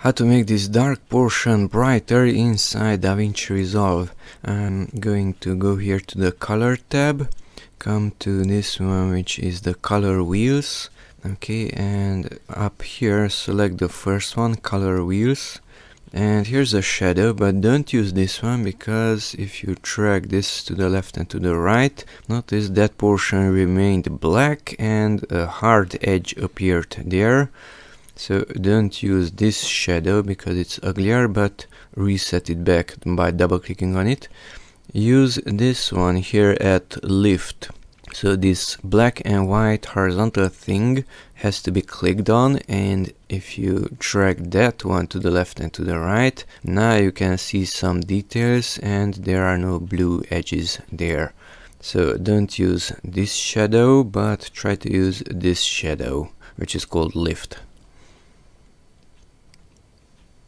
How to make this dark portion brighter inside Davinci Resolve. I'm going to go here to the color tab, come to this one which is the color wheels. Okay, and up here select the first one, color wheels, and here's a shadow, but don't use this one because if you drag this to the left and to the right, notice that portion remained black and a hard edge appeared there. So don't use this shadow because it's uglier, but reset it back by double clicking on it. Use this one here at lift. So this black and white horizontal thing has to be clicked on, and if you drag that one to the left and to the right, now you can see some details and there are no blue edges there. So don't use this shadow, but try to use this shadow, which is called lift.